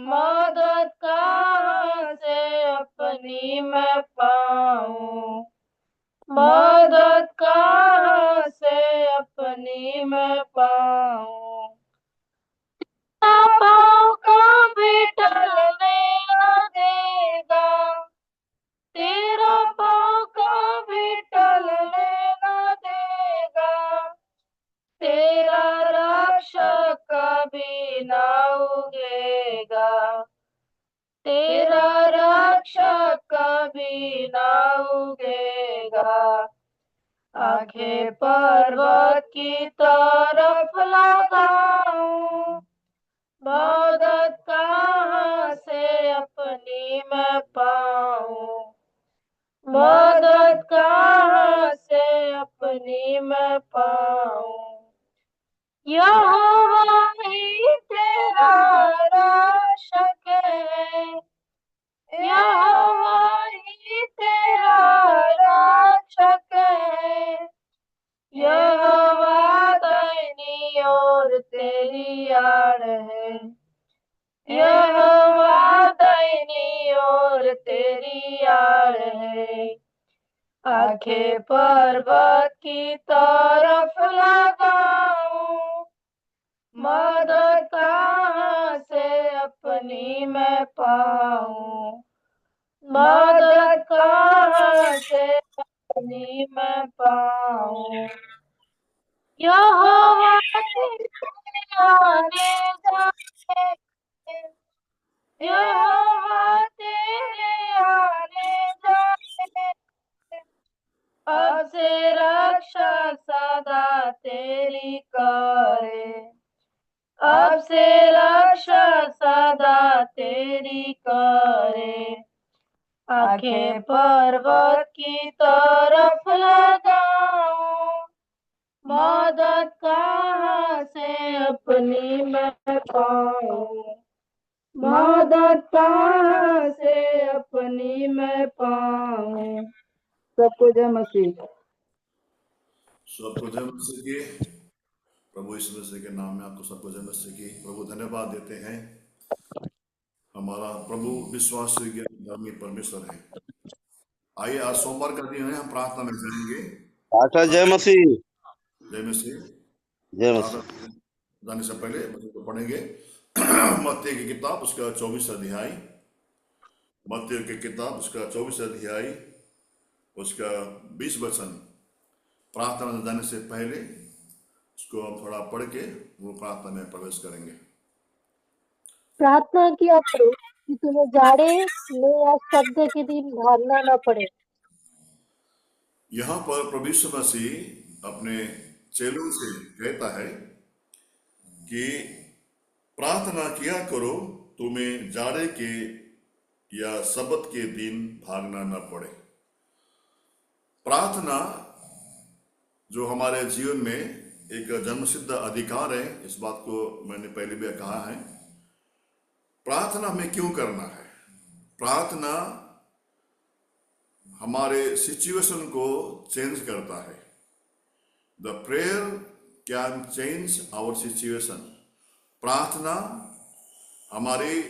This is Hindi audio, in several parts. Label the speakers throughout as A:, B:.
A: मदद कहाँ से अपनी मैं पाऊँ? मदद कहाँ से अपनी मैं पाऊँ? पाँव कभी टलने न देगा, तेरा पाँव कभी टलने न देगा, तेरा रक्षक कभी न उगेगा, तेरा रक्षक कभी न उगेगा। आंखें पर्वत की तरफ लगाऊं, मदद कहाँ से अपनी मैं पाऊँ? मदद कहाँ से अपनी मैं पाऊँ? यहोवा ही तेरा रक्षक है, यहोवा ही तेरा रक्षक है, यहोवा दाहिनी ओर तेरी आड़ है, यहोवा दाहिनी ओर तेरी आड़ है। आंखें पर्वत की तरफ लगाऊं, मदद कहाँ से अपनी मैं पाऊँ? मदद कहाँ से अपनी मैं पाऊँ? यहोवा तेरे आने जाने, यहोवा तेरे आने जाने, अब से रक्षा सदा तेरी करे, अब से रक्षा सदा तेरी करे। आंखें पर्वत की तरफ लगाऊं, मदद कहाँ से अपनी मैं पाऊँ? मदद कहाँ से अपनी मैं पाऊँ? सबको जय मसीह।
B: सबको जय मसीह की। प्रभु यीशु मसीह के नाम में आपको सबको जय मसीह की। प्रभु धन्यवाद देते हैं। हमारा प्रभु विश्वास योग्य धर्मी परमेश्वर है। आइए आज सोमवार का दिन है, हम प्रार्थना में जाएंगे।
C: आशा जय मसीह।
B: जय मसीह।
C: जय
B: प्रार्थना
C: मसीह।
B: जाने से पहले मतलब तो पढ़ेंगे मत्ती की किताब उसका 24 अध्याय, मत्ती की किताब उसका 24 अध्याय उसका 20 वचन। प्रार्थना में जाने से पहले उसको हम थोड़ा पढ़ के वो प्रार्थना में प्रवेश करेंगे।
A: प्रार्थना किया करो कि तुम्हें जाड़े में या शब्द के दिन भागना न पड़े।
B: यहाँ पर प्रभु यीशु मसीह अपने चेलों से कहता है कि प्रार्थना किया करो तुम्हें जाड़े के या सबत के दिन भागना न पड़े। प्रार्थना जो हमारे जीवन में एक जन्मसिद्ध अधिकार है, इस बात को मैंने पहले भी कहा है। प्रार्थना हमें क्यों करना है? प्रार्थना हमारे सिचुएशन को चेंज करता है। The prayer can change our situation. प्रार्थना हमारी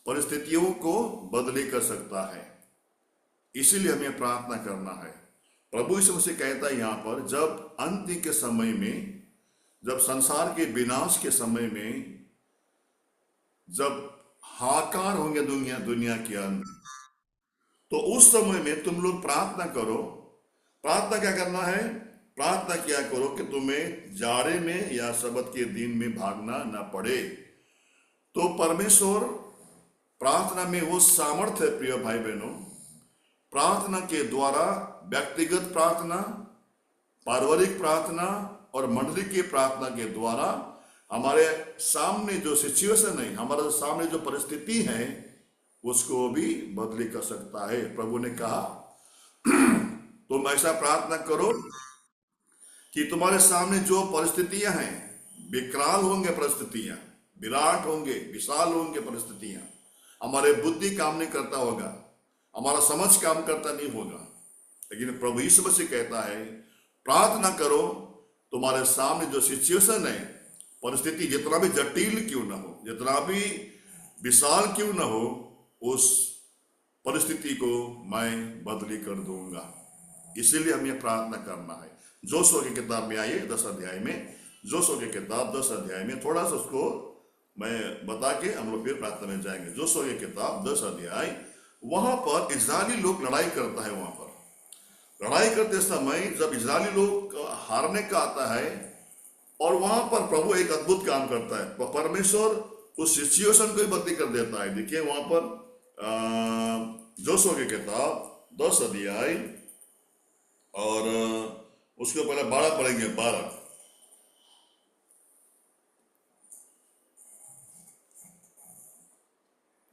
B: परिस्थितियों को बदली कर सकता है, इसीलिए हमें प्रार्थना करना है। प्रभु यीशु मसीह कहता है यहाँ पर, जब अंत के समय में, जब संसार के विनाश के समय में, जब हाहाकार होंगे दुनिया के अंदर, तो उस समय में तुम लोग प्रार्थना करो। प्रार्थना क्या करना है? प्रार्थना क्या करो कि तुम्हें जाड़े में या सबत के दिन में भागना ना पड़े। तो परमेश्वर प्रार्थना में वो सामर्थ्य है, प्रिय भाई बहनों। प्रार्थना के द्वारा व्यक्तिगत प्रार्थना, पारिवारिक प्रार्थना और मंडली की प्रार्थना के द्वारा हमारे सामने जो सिचुएशन है, हमारे सामने जो परिस्थिति है, उसको भी बदली कर सकता है। प्रभु ने कहा तुम ऐसा प्रार्थना करो कि तुम्हारे सामने जो परिस्थितियां हैं, विकराल होंगे परिस्थितियां, विराट होंगे, विशाल होंगे परिस्थितियां, हमारे बुद्धि काम नहीं करता होगा, हमारा समझ काम करता नहीं होगा, लेकिन प्रभु यीशु मसीह कहता है प्रार्थना करो, तुम्हारे सामने जो सिचुएशन है, परिस्थिति जितना भी जटिल क्यों ना हो, जितना भी विशाल क्यों न हो, उस परिस्थिति को मैं बदली कर दूंगा। इसीलिए हमें प्रार्थना करना है। जोशुआ की किताब में आइए 10 अध्याय में, जोशुआ की किताब 10 अध्याय में थोड़ा सा उसको मैं बता के हम लोग फिर प्रार्थना में जाएंगे। जोशुआ की किताब 10 अध्याय, वहां पर इजरायली लोग लड़ाई करता है। वहां पर लड़ाई करते समय जब इजरायली लोग हारने का आता है, और वहां पर प्रभु एक अद्भुत काम करता है। परमेश्वर उस सिचुएशन को ही बदली कर देता है। देखिए वहां पर जोशुआ की किताब 10 अध्याय और उसके पहले 12 पढ़ेंगे। 12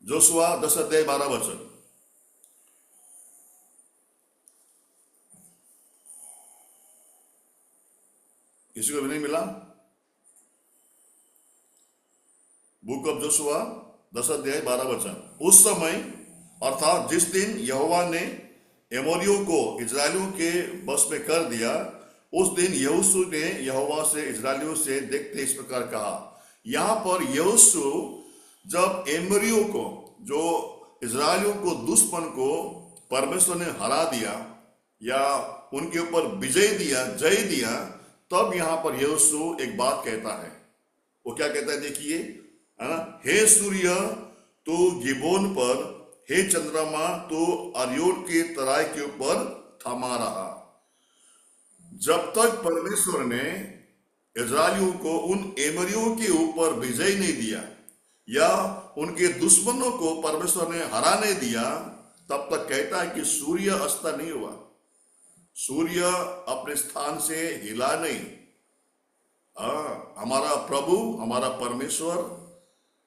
B: जोशुआ 10 अध्याय 12 वचन। किसी को भी नहीं मिला? बुक ऑफ जोशुआ 10 अध्याय 12 वचन। उस समय अर्थात जिस दिन यहोवा ने एमोरियों को इजरायलियों के बस में कर दिया, उस दिन यहोशू ने यहोवा से इजरायलियों से देखते इस प्रकार कहा। यहां पर यहोशू जब एमोरियों को, जो इजरायलियों को दुश्मन को परमेश्वर ने हरा दिया या उनके ऊपर विजय दिया, जय दिया, तब यहां पर यहोशू एक बात कहता है। वो क्या कहता है देखिए, है ना? हे सूर्य तू गिबोन पर, हे चंद्रमा तू अरियोन के तराई के ऊपर थमा रहा। जब तक परमेश्वर ने इजरायलियों को उन एमरियों के ऊपर विजय नहीं दिया या उनके दुश्मनों को परमेश्वर ने हरा नहीं दिया, तब तक कहता है कि सूर्य अस्त नहीं हुआ, सूर्य अपने स्थान से हिला नहीं। हमारा प्रभु, हमारा परमेश्वर,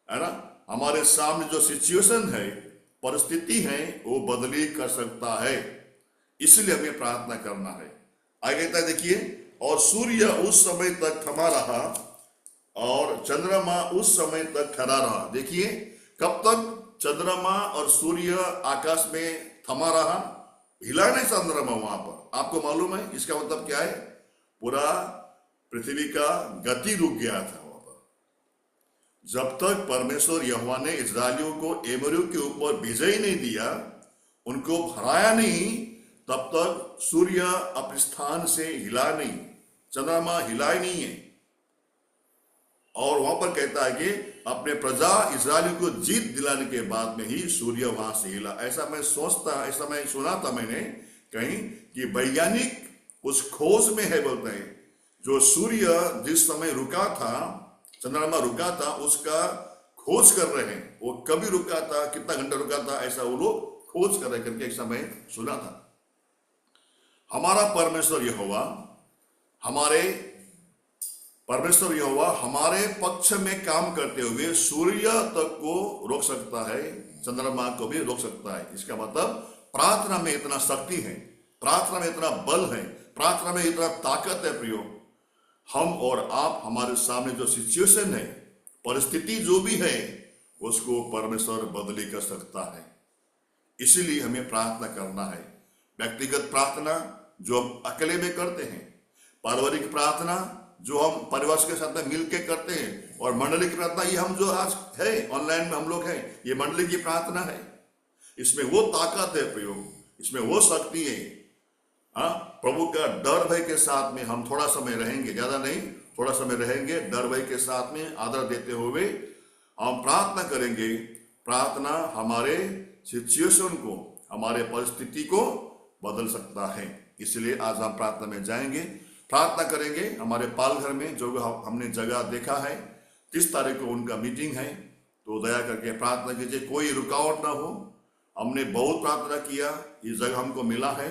B: है ना, हमारे सामने जो सिचुएशन है, परिस्थिति है, वो बदली कर सकता है। इसलिए हमें प्रार्थना करना है। आगे कहता है देखिए, और सूर्य उस समय तक थमा रहा और चंद्रमा उस समय तक खड़ा रहा। देखिए कब तक चंद्रमा और सूर्य आकाश में थमा रहा, हिला नहीं चंद्रमा वहां पर। आपको मालूम है इसका मतलब क्या है? पूरा पृथ्वी का गति रुक गया था वहां पर। जब तक परमेश्वर यहोवा ने इजरायलियों को एमोरियों के ऊपर विजय नहीं दिया, उनको हराया नहीं, तब तक सूर्य अपने स्थान से हिला नहीं, चंद्रमा हिला ही नहीं है। और वहां पर कहता है कि अपने प्रजा इजरायलियों को जीत दिलाने के बाद में ही सूर्य वहां से हिला। ऐसा मैं सुना था मैंने कहीं कि वैज्ञानिक उस खोज में है, बोलते हैं जो सूर्य जिस समय रुका था, चंद्रमा रुका था, उसका खोज कर रहे हैं। वो कभी रुका था, कितना घंटा रुका था, ऐसा वो लोग खोज कर रहे करके एक समय सुना था। हमारा परमेश्वर यहोवा, हमारे पक्ष में काम करते हुए सूर्य तक को रोक सकता है, चंद्रमा को भी रोक सकता है। इसका मतलब प्रार्थना में इतना शक्ति है, प्रार्थना में इतना बल है, प्रार्थना में इतना ताकत है। प्रियो, हम और आप, हमारे सामने जो सिचुएशन है, परिस्थिति जो भी है, उसको परमेश्वर बदली कर सकता है। इसीलिए हमें प्रार्थना करना है। व्यक्तिगत प्रार्थना जो हम अकेले में करते हैं, पारिवारिक प्रार्थना जो हम परिवार के साथ में मिलकर करते हैं, और मंडली की प्रार्थना ये हम जो आज है ऑनलाइन में हम लोग हैं, ये मंडली की प्रार्थना है। इसमें वो ताकत है प्रयोग, इसमें वो शक्ति है। हाँ, प्रभु का डर भय के साथ में हम थोड़ा समय रहेंगे, ज्यादा नहीं, थोड़ा समय रहेंगे, डर भय के साथ में आदर देते हुए हम प्रार्थना करेंगे। प्रार्थना हमारे सिचुएशन को, हमारे परिस्थिति को बदल सकता है। इसलिए आज हम प्रार्थना में जाएंगे, प्रार्थना करेंगे। हमारे पालघर में जो हमने जगह देखा है, 30 तारीख को उनका मीटिंग है, तो दया करके प्रार्थना कीजिए, कोई रुकावट ना हो। हमने बहुत प्रार्थना किया, ये जगह हमको मिला है।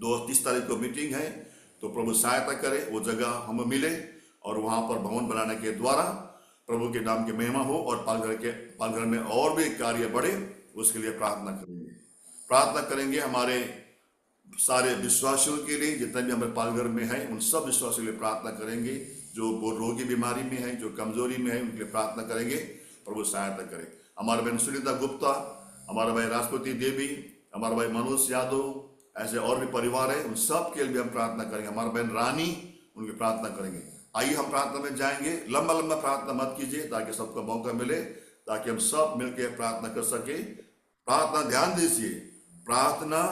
B: 30 तारीख को मीटिंग है, तो प्रभु सहायता करे, वो जगह हमें मिले और वहां पर भवन बनाने के द्वारा प्रभु के नाम की महिमा हो और पालघर में और भी कार्य बढ़े, उसके लिए प्रार्थना करेंगे। हमारे सारे विश्वासियों के लिए, जितने भी हमारे पालघर में हैं, उन सब विश्वासियों के लिए प्रार्थना करेंगे। जो रोगी बीमारी में है, जो कमजोरी में है, उनके लिए प्रार्थना करेंगे, प्रभु सहायता करे। हमारे बहन सुनीता गुप्ता, हमारा भाई राष्ट्रपति देवी, हमारा भाई मनोज यादव, ऐसे और भी परिवार है, उन सब के लिए हम प्रार्थना करेंगे। हमारा बहन रानी, उनकी प्रार्थना करेंगे। आइए हम प्रार्थना में जाएंगे। लंबा प्रार्थना मत कीजिए ताकि सबको मौका मिले। ताकि हम सब मिलकर प्रार्थना कर सके। प्रार्थना ध्यान दीजिए, प्रार्थना